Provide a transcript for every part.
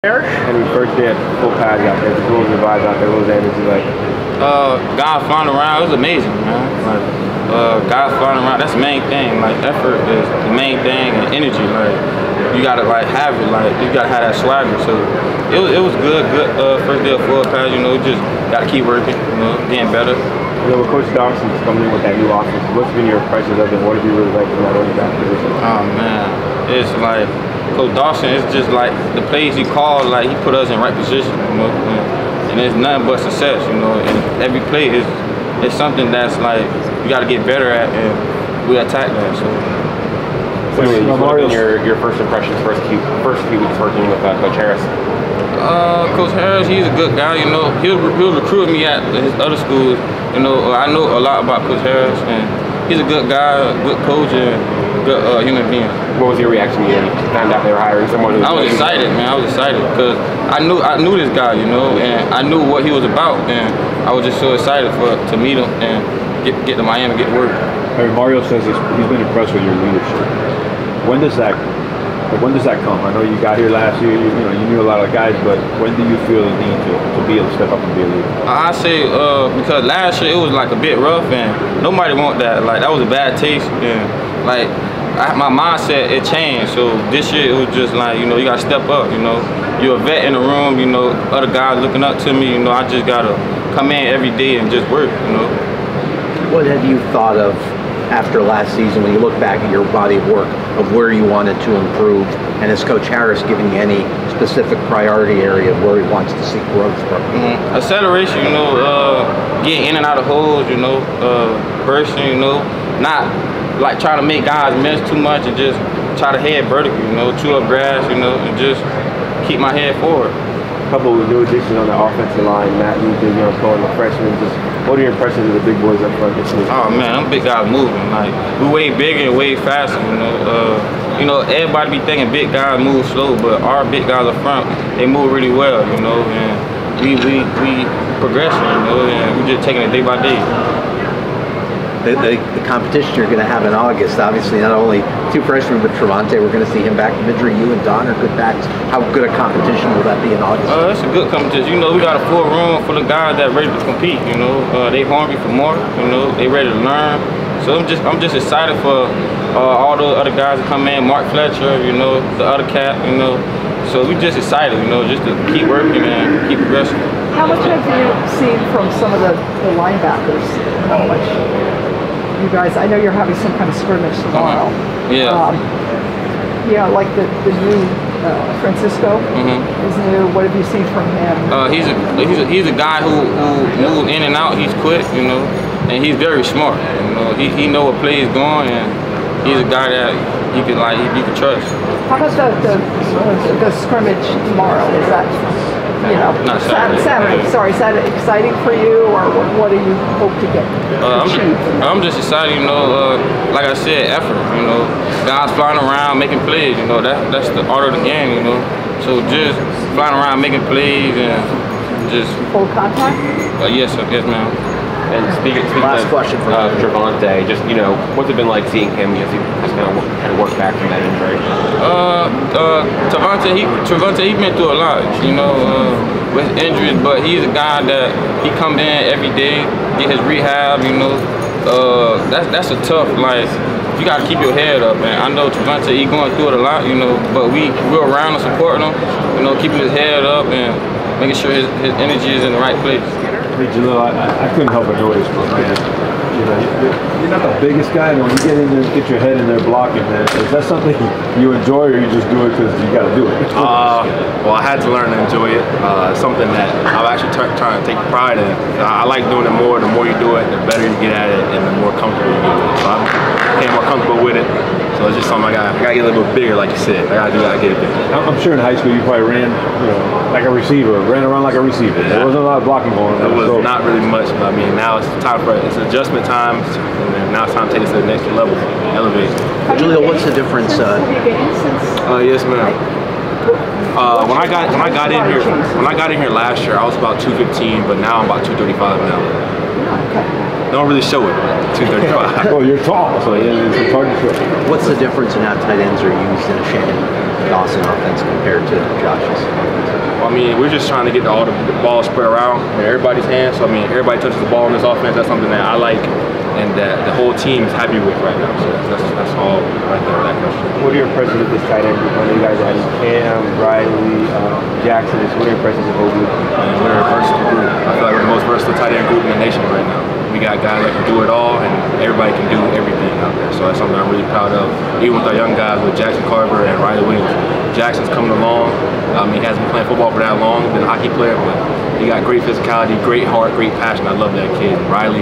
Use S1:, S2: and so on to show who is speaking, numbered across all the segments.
S1: Henry, first day at full pads out there, the rules and vibes out there, what was the energy like?
S2: Guys flying around, it was amazing, man. Like, guys flying around, that's the main thing. Like, effort is the main thing, and energy. Like, you gotta have it. Like, you gotta have that swagger. So it was good. First day of full pads. You know, just gotta keep working. You know, getting better.
S1: You know, with Coach Dawson's coming in with that new offense, what's been your impressions of it? What have you really liked from that running back position?
S2: Oh man, it's like Coach Dawson is just like the plays he called. Like, he put us in right position. You know, and it's nothing but success. You know, and every play is something that's like you got to get better at, and we attack that. So.
S1: What have been your first impressions, first few weeks working with Coach Harris?
S2: Coach Harris, he's a good guy. You know, he was recruiting me at his other schools. You know, I know a lot about Coach Harris, and he's a good guy, good coach, and good human being.
S1: What was your reaction when you found out they were hiring someone who?
S2: I was excited, man. I was excited because I knew this guy, you know, and I knew what he was about, and I was just so excited to meet him and get to Miami, get work.
S3: Mario says he's been impressed with your leadership. When does that come? I know you got here last year. You knew a lot of guys, but when do you feel the need to be able to step up and be a leader?
S2: I say because last year it was like a bit rough, and nobody want that. Like, that was a bad taste, and like my mindset, it changed. So this year it was just like, you know, you gotta step up. You know, you're a vet in the room. You know, other guys looking up to me. You know, I just gotta come in every day and just work. You know.
S4: What have you thought of after last season, when you look back at your body of work, of where you wanted to improve, and has Coach Harris given you any specific priority area of where he wants to see growth from?
S2: Acceleration, you know, getting in and out of holes, you know, bursting, you know, not like trying to make guys miss too much and just try to head vertical, you know, chew up grass, you know, and just keep my head forward.
S1: A couple of new additions on the offensive line, Matt, you know, throwing the freshman. Just what are your impressions of the big boys up front this week?
S2: Oh man, them big guys moving. Like, we way bigger and way faster. You know, everybody be thinking big guys move slow, but our big guys up front, they move really well. You know, and we progressing. You know, and we just taking it day by day.
S4: The competition you're going to have in August, obviously not only two freshmen, but Travante, we're going to see him back in Midri. You and Don are good backs. How good a competition will that be in August?
S2: It's a good competition. You know, we got a full room full of guys that ready to compete. You know, they hungry for more. You know, they ready to learn. So I'm just excited for all the other guys to come in. Mark Fletcher, you know, the other cat, you know. So we just excited, you know, just to keep working and keep progressing.
S5: How much have you seen from some of the linebackers? How much? You guys, I know you're having some kind of scrimmage tomorrow.
S2: Yeah.
S5: Yeah, like the new Francisco is new. What have you seen from him?
S2: He's a guy who moves in and out. He's quick, you know, and he's very smart. You know, he know what play is going, and he's a guy that you can trust.
S5: How about the scrimmage tomorrow? Is that, you know, Saturday? Sorry, is that exciting for you, or what do you hope to get achieved?
S2: I'm just excited, you know. Like I said, effort. You know, guys flying around making plays. You know, that's the art of the game. You know, so just flying around making plays and just
S5: full contact.
S2: Yes, sir. Yes, ma'am.
S1: And speaking
S4: Last question for
S1: Travante, just, you know, what's it been like seeing him as he has kind of worked back from that injury?
S2: Travante, he's been through a lot, you know, with injuries, but he's a guy that he comes in every day, get his rehab, you know. That's a tough life. You got to keep your head up, and I know Travante, he's going through it a lot, you know, but we're around and supporting him, you know, keeping his head up and making sure his energy is in the right place.
S3: Hey, Jaleel, I couldn't help but notice, man. You know, you're not the biggest guy, but when you get in there and get your head in there blocking, man, is that something you enjoy, or you just do it because you got to do it?
S6: Well, I had to learn to enjoy it. It's something that I'm actually trying to take pride in. I like doing it more. The more you do it, the better you get at it, and the more comfortable you get. So I'm getting more comfortable with it. So it's just something I gotta get a little bit bigger, like you said. I gotta get it bigger.
S3: I'm sure in high school you probably ran, you know, like a receiver, ran around like a receiver. There wasn't a lot of blocking going on.
S6: It was not really much, but I mean, now it's time for it's adjustment time, and now it's time to take it to the next level, elevate.
S4: Jaleel, what's the difference?
S6: Yes, ma'am. When I got in here last year, I was about 215, but now I'm about 235 now.
S5: Okay.
S6: don't really show it. 235.
S3: Well, you're tall, so it's hard to show.
S4: What's the difference in how tight ends are used in a Shannon Dawson offense compared to Josh's?
S6: I mean, we're just trying to get all the ball spread around in everybody's hands. So I mean, everybody touches the ball in this offense. That's something that I like, and that the whole team is happy with right now. So that's all right there. That question.
S1: What are your impressions of this tight end group? I know you guys are Cam, Riley, Jackson. What are your impressions of the whole group?
S6: We're a versatile group. I feel like we're the most versatile tight end group in the nation right now. We got guys that can do it all, and everybody can do everything out there. So that's something I'm really proud of. Even with our young guys, with Jackson Carver and Riley Williams. Jackson's coming along. He hasn't been playing football for that long. He's been a hockey player, but he got great physicality, great heart, great passion. I love that kid. Riley,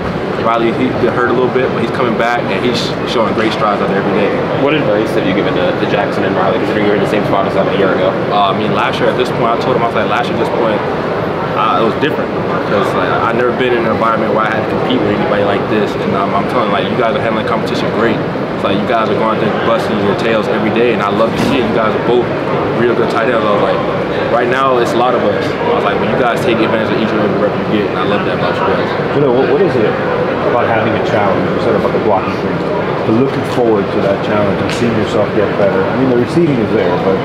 S6: he's been hurt a little bit, but he's coming back, and he's showing great strides out there every day.
S7: What advice have you given to Jackson and Riley, considering you're in the same spot as them a year ago?
S6: I mean, last year at this point, I told him, I was like, last year at this point, it was different because I've never been in an environment where I had to compete with anybody like this, and I'm telling you, like, you guys are handling competition great. It's like you guys are going out there busting your tails every day, and I love to see it. You guys are both real good tight ends. I was like, right now it's a lot of us. I was like, when you guys take advantage of each and every rep you get, and I love that about you guys.
S3: You know, what is it about having a challenge? You said about the blocking thing. To looking forward to that challenge and seeing yourself get better. I mean, the receiving is there, but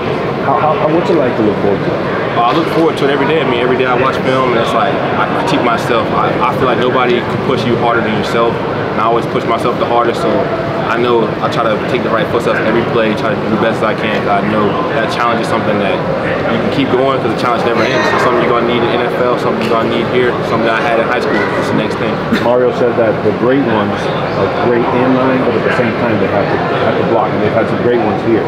S3: what's it like to look forward to that?
S6: I look forward to it every day. I mean, every day I watch film, and it's like I critique myself. I feel like nobody can push you harder than yourself, and I always push myself the hardest. So I know I try to take the right footsteps every play, try to do the best as I can. I know that challenge is something that you can keep going because the challenge never ends. It's something you're going to need in the NFL, something you're going to need here, something that I had in high school. It's the next thing.
S3: Mario said that the great ones are great in line, but at the same time they have to block, and they've had some great ones here.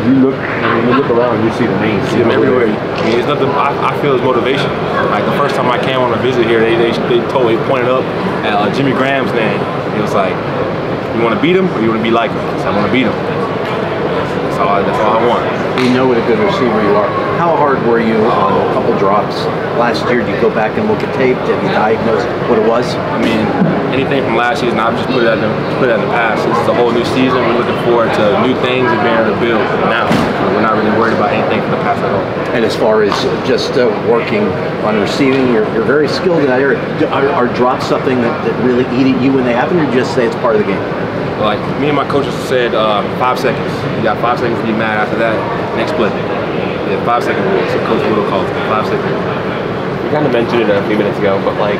S3: When you look around, you see the names.
S6: See them everywhere. I mean, it's nothing. I feel it's motivation. Like the first time I came on a visit here, they pointed up at Jimmy Graham's name. It was like, you want to beat him or you want to be like him? I said, I want to beat him. That's all I want.
S4: We know what a good receiver you are. How hard were you on a couple drops last year? Did you go back and look at tape? Did you diagnose what it was?
S6: I mean, anything from last season, I've just put it in the past. This is a whole new season. We're looking forward to new things and being able to build now. We're not really worried about anything from the past at all.
S4: And as far as just working on receiving, you're very skilled in that area. Are drops something that really eat at you when they happen, or just say it's part of the game?
S6: Like me and my coaches said, 5 seconds. You got 5 seconds to be mad. After that, next play. Yeah, 5 second rule. So Coach Will calls it 5 seconds.
S7: You kind of mentioned it a few minutes ago, but like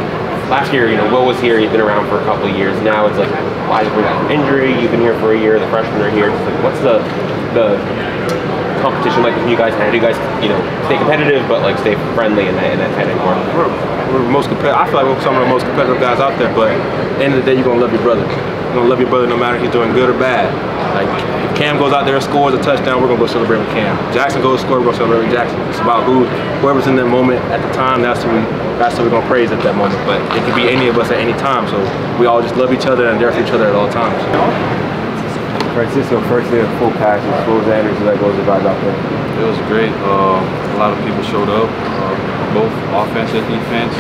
S7: last year, Will was here. He's been around for a couple of years. Now it's like, why is we got an injury? You've been here for a year. The freshmen are here. Just like, what's the competition like with you guys? How do you guys, stay competitive but like stay friendly in that tight end corner?
S6: We're most competitive. I feel like we're some of the most competitive guys out there. But at the end of the day, you're gonna love your brother. You're gonna love your brother no matter if he's doing good or bad. Like if Cam goes out there and scores a touchdown, we're gonna go celebrate with Cam. Jackson goes to score, we're gonna celebrate with Jackson. It's about whoever's in that moment at the time. That's who we're gonna praise at that moment. But it could be any of us at any time. So we all just love each other and there for each other at all times.
S1: Francisco, first day of full passes. What was the energy that goes about out there?
S8: It was great. A lot of people showed up, both offense and defense.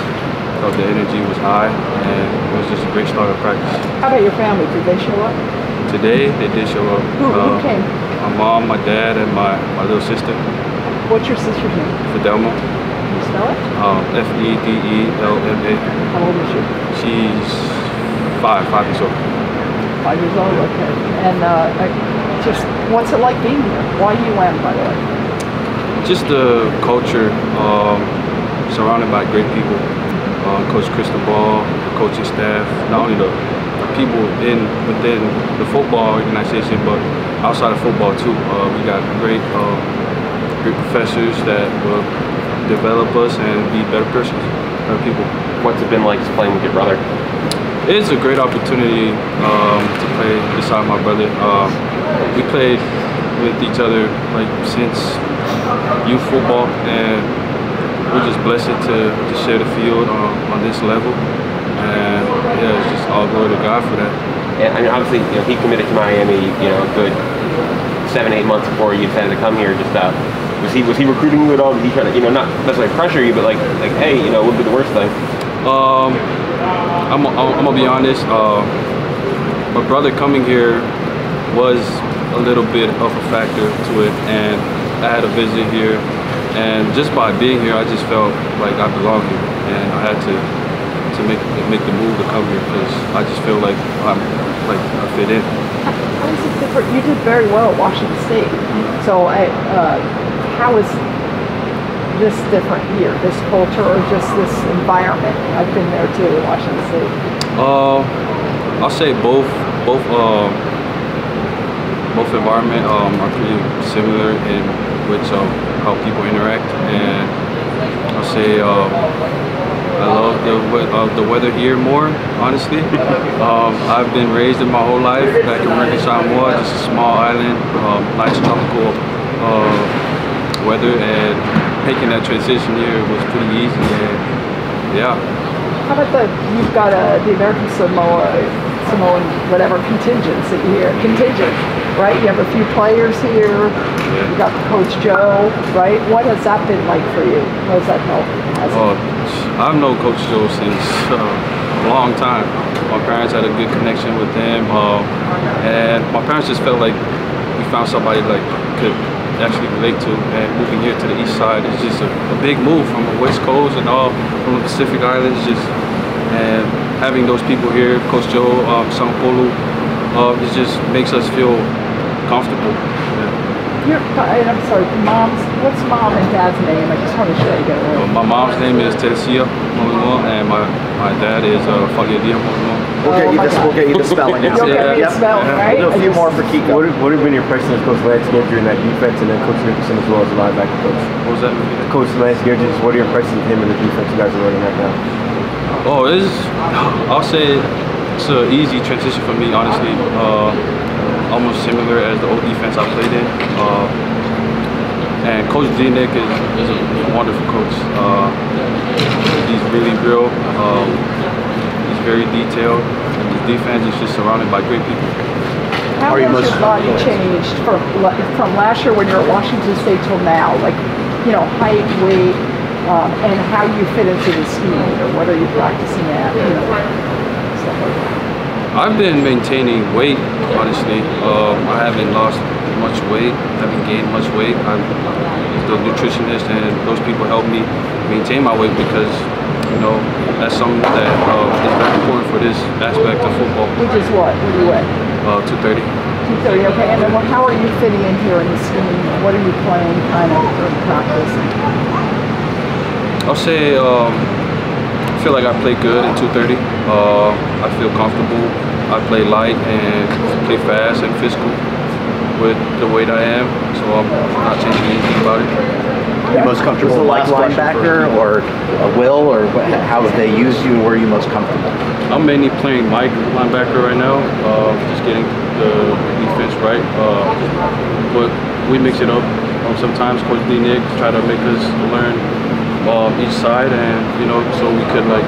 S8: Felt the energy was high, and it was just a great start of practice.
S5: How about your family? Did they show up?
S8: Today, they did show up.
S5: Who came?
S8: My mom, my dad, and my little sister.
S5: What's your sister's name?
S8: Fidelma.
S5: Can you spell it?
S8: F-E-D-E-L-M-A.
S5: How old is she?
S8: She's 5 years old.
S5: 5 years old, okay. And just what's it like being here? Why UM, by the way?
S8: Just the culture, surrounded by great people. Coach Cristobal, the coaching staff, not only the people within the football organization, but outside of football too. We got great professors that will develop us and be better persons, better people.
S7: What's it been like just playing with your brother?
S8: It's a great opportunity to play beside my brother. We played with each other like since youth football, and we're just blessed to share the field on this level. And yeah, it's just all glory to God for that.
S7: And I mean, obviously, he committed to Miami, a good 7-8 months before you decided to come here. Just was he recruiting you at all? Did he try to, not necessarily pressure you, but like, hey, what would be the worst thing?
S8: I'm gonna be honest. My brother coming here was a little bit of a factor to it, and I had a visit here, and just by being here, I just felt like I belonged here, and I had to to make the move to come here because I just feel like I fit in.
S5: How is it different? You did very well at Washington State. So how is this different here? This culture or just this environment? I've been there too at Washington State.
S8: I'll say both environment are pretty similar in which how people interact, and I'll say I love the weather here more, honestly. I've been raised in my whole life back in American Samoa, just a small island, nice tropical weather, and making that transition here was pretty easy, and yeah.
S5: How about you've got the American Samoan whatever contingent, right? You have a few players here. Yeah. You got Coach Joe, right? What has that been like for you? How has that helped?
S8: I've known Coach Joe since a long time. My parents had a good connection with him, and my parents just felt like we found somebody like could actually relate to, and moving here to the east side is just a big move from the west coast and all from the Pacific Islands, and having those people here, Coach Joe, São Paulo, it just makes us feel comfortable.
S5: And I'm sorry, what's mom and dad's name? I just want to show you get it right.
S8: My mom's name is Teresia Mauigoa, and my dad is Fagedia Mauigoa.
S4: We'll get you the spelling.
S5: You'll get the spelling, right?
S4: We'll do a few more for Kiko.
S1: What have been your impressions of Coach Lance Gedger in that defense, and then Coach Nicholson as well as the linebacker coach?
S8: What was that?
S1: Coach Lance Gedger, what are your impressions of him and the defense you guys are running right now?
S8: I'll say it's an easy transition for me, honestly. Almost similar as the old defense I played in. And Coach D-Nick is a wonderful coach. He's really real. He's very detailed. And his defense is just surrounded by great people.
S5: How has your body changed from last year when you were at Washington State till now? Like, height, weight, and how you fit into the scheme, or what are you practicing at? Stuff like that.
S8: I've been maintaining weight, honestly. I haven't lost much weight, haven't gained much weight. I'm the nutritionist, and those people help me maintain my weight because, that's something that is very important for this aspect of football.
S5: Which is what? What are you at?
S8: 230.
S5: 230, okay. And then how are you fitting in here in the scheme? What are you playing kind of during practice?
S8: I'll say I feel like I play good in 230. I feel comfortable. I play light and play fast and physical with the weight I am, so I'm not changing anything about it.
S4: Are you most comfortable like linebacker or Will, or how have they used you? Where are you most comfortable?
S8: I'm mainly playing Mike linebacker right now, just getting the defense right. But we mix it up. Sometimes Coach D-Nick try to make us learn each side, and so we could make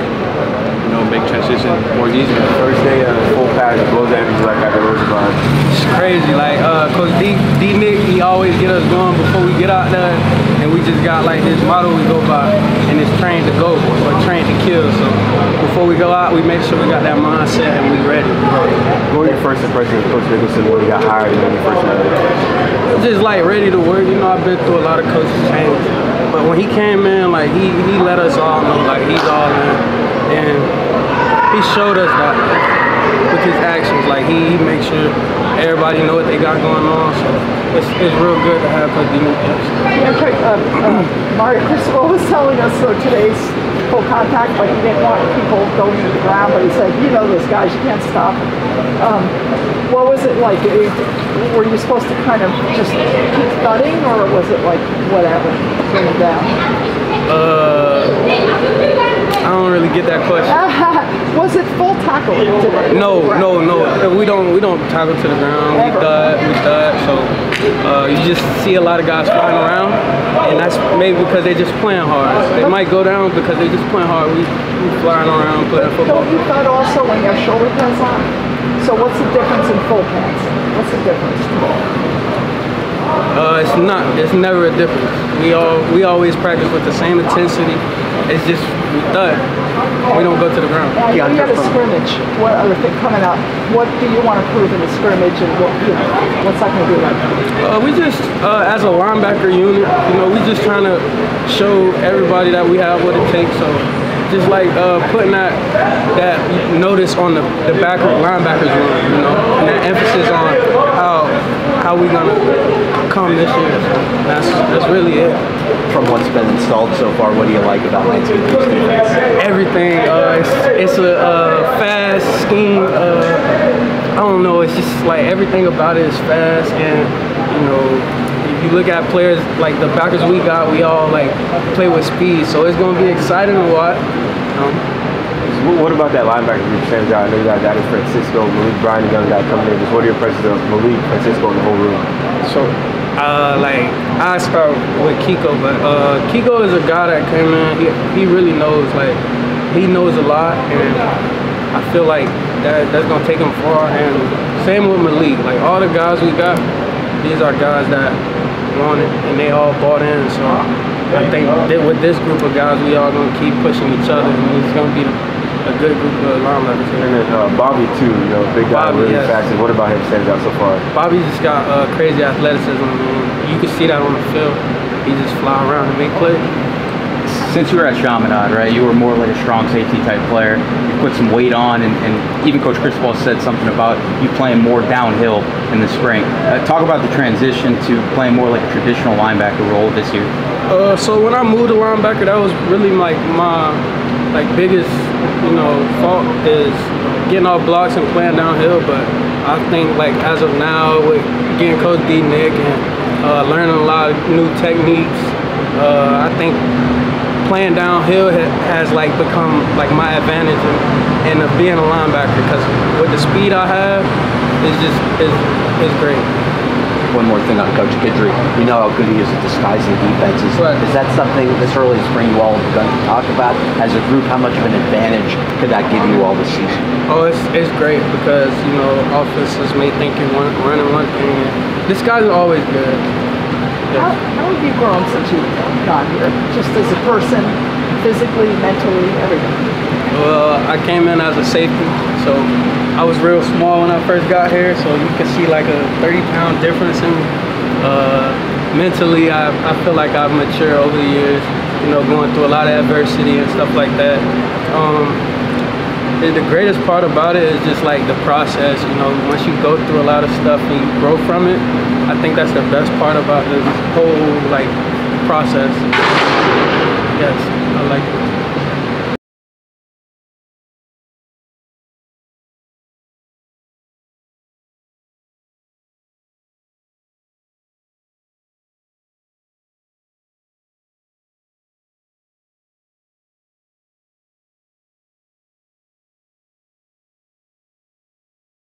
S8: transition more easy.
S1: First day full pass blows everything like at the Roosevelt.
S9: It's crazy. Like Coach D-Nick, he always get us going before we get out there, and we just got like this motto we go by, and it's train to go or train to kill. So before we go out, we make sure we got that mindset and we ready.
S1: What were your first impressions of Coach Nicholson when he got hired and when you first met him?
S9: Just like ready to work. I've been through a lot of coaching changes, but when he came in, like he let us all know like he's all in, and he showed us that with his actions. Like he makes sure everybody know what they got going on. So it's real good to have Coach D-Nick.
S5: Mario Cristobal was telling us today's full contact, but he didn't want people going to the ground, but he said, those guys, you can't stop them. What was it like? Were you supposed to kind of just keep thudding, or was it like whatever, bring them down?
S9: I don't really get that question.
S5: Was it full tackle today?
S9: No. We don't tackle to the ground. We thud. So you just see a lot of guys flying around, and that's maybe because they're just playing hard. They might go down because they're just playing hard. We flying around playing football.
S5: Don't you thud also when you have shoulder pads on? So what's the difference in full pads? What's the difference?
S9: It's never a difference. We always practice with the same intensity. It's just we thud. We don't go to the ground.
S5: You had a scrimmage. What other thing coming up? What do you want to prove in the scrimmage, and what's that going to do?
S9: We just, as a linebacker unit, we just trying to show everybody that we have what it takes. So just like putting that notice on the linebackers room, you know, and that emphasis on how we gonna come this year. That's really it.
S4: From what's been installed so far, what do you like about Landscape defense?
S9: Everything. It's a fast scheme. I don't know. It's just like everything about it is fast, and you know, if you look at players like the backers we got, we all like play with speed. So it's gonna be exciting to watch.
S1: What about that linebacker group stands out? I know you got Francisco, Malik, Brian, the young guy coming in. Just what are your impressions of Malik, Francisco, and the whole room?
S9: So, like, I start with Kiko, but Kiko is a guy that came in. He really knows, like, he knows a lot, and I feel like that's gonna take him far. And same with Malik. Like, all the guys we got, these are guys that want it, and they all bought in. So I think that with this group of guys, we all gonna keep pushing each other, and it's gonna be a good group of linebackers.
S1: And then Bobby too, you know, big guy,
S9: Bobby,
S1: really
S9: yes.
S1: fast. And what about him stands out so far?
S9: Bobby just got crazy athleticism, man. You can see that on the field. He just fly around and make plays.
S10: Since you were at Chaminade, right, you were more like a strong safety type player. You put some weight on, and even Coach Cristobal said something about you playing more downhill in the spring. Talk about the transition to playing more like a traditional linebacker role this year.
S9: So when I moved to linebacker, that was really like my biggest, you know, fault is getting off blocks and playing downhill. But I think like as of now, with getting Coach D Nick and learning a lot of new techniques, I think playing downhill has like become like my advantage in being a linebacker, because with the speed I have, it's great.
S4: One more thing on Coach Guidry. You know how good he is at disguising defenses.
S9: Right.
S4: Is that something this early in spring you all have begun to talk about? As a group, how much of an advantage could that give you all this season?
S9: Oh, it's great, because, you know, offenses may think you're running one thing. This guy's always good.
S5: How have you grown since you've got here? Just as a person, physically, mentally, everything?
S9: Well, I came in as a safety, so I was real small when I first got here, so you can see like a 30-pound difference in me. Mentally, I feel like I've matured over the years, you know, going through a lot of adversity and stuff like that. The greatest part about it is just like the process, you know, once you go through a lot of stuff and you grow from it, I think that's the best part about this whole like process. Yes, I like it.